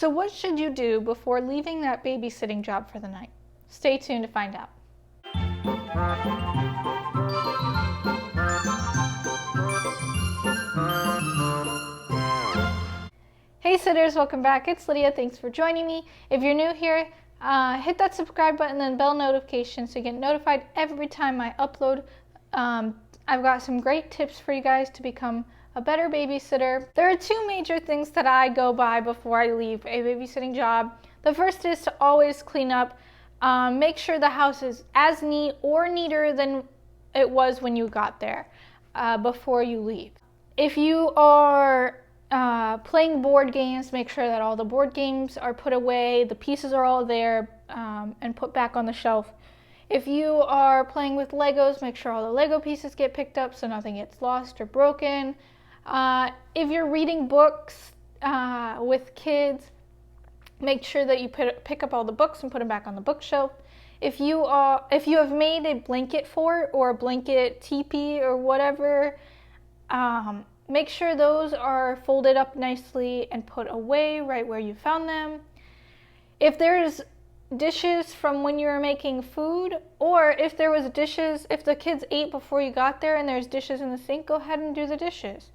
So what should you do before leaving that babysitting job for the night? Stay tuned to find out. Hey sitters, welcome back. It's Lydia. Thanks for joining me. If you're new here, hit that subscribe button and bell notification so you get notified every time I upload. I've got some great tips for you guys to become a better babysitter. There are two major things that I go by before I leave a babysitting job. The first is to always clean up. Make sure the house is as neat or neater than it was when you got there before you leave. If you are playing board games, make sure that all the board games are put away, the pieces are all there and put back on the shelf. If you are playing with Legos, make sure all the Lego pieces get picked up so nothing gets lost or broken. If you're reading books with kids, make sure that you pick up all the books and put them back on the bookshelf. If you have made a blanket fort or a blanket teepee or whatever, make sure those are folded up nicely and put away right where you found them. If there's dishes from when you were making food, or if there was dishes, if the kids ate before you got there and there's dishes in the sink, go ahead and do the dishes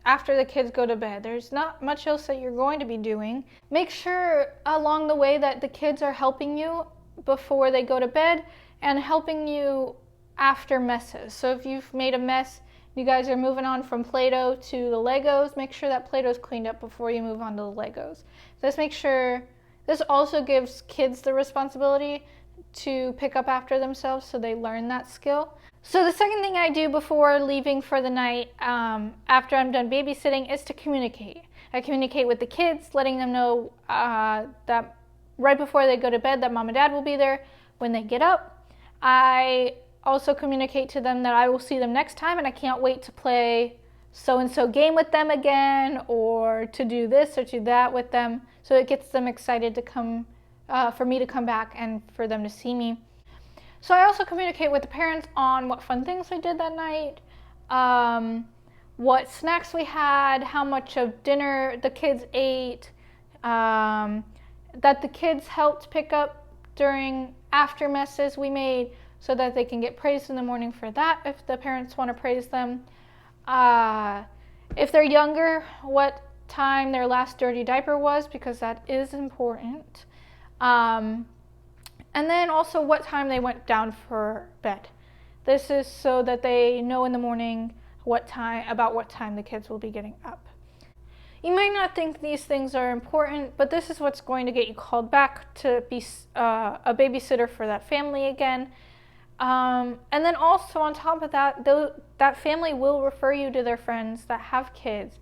after the kids go to bed. There's not much else that you're going to be doing. Make sure along the way that the kids are helping you before they go to bed and helping you after messes. So if you've made a mess, you guys are moving on from Play-Doh to the Legos, make sure that Play-Doh's cleaned up before you move on to the Legos. This also gives kids the responsibility to pick up after themselves so they learn that skill. So the second thing I do before leaving for the night, after I'm done babysitting, is to communicate. I communicate with the kids, letting them know that right before they go to bed that mom and dad will be there when they get up. I also communicate to them that I will see them next time and I can't wait to play so-and-so game with them again, or to do this or do that with them. So it gets them excited to come, for me to come back and for them to see me. So I also communicate with the parents on what fun things we did that night, what snacks we had, how much of dinner the kids ate, that the kids helped pick up during after messes we made so that they can get praised in the morning for that if the parents want to praise them. If they're younger, what time their last dirty diaper was, because that is important. And then also what time they went down for bed. This is so that they know in the morning about what time the kids will be getting up. You might not think these things are important, but this is what's going to get you called back to be a babysitter for that family again. And then also on top of that, that family will refer you to their friends that have kids,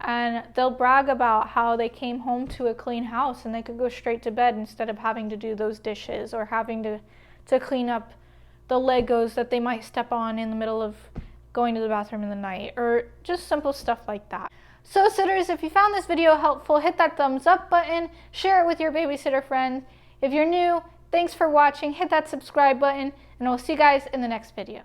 and they'll brag about how they came home to a clean house and they could go straight to bed instead of having to do those dishes or having to clean up the Legos that they might step on in the middle of going to the bathroom in the night, or just simple stuff like that. So sitters, if you found this video helpful, hit that thumbs up button, share it with your babysitter friends. If you're new, thanks for watching, hit that subscribe button, and I'll see you guys in the next video.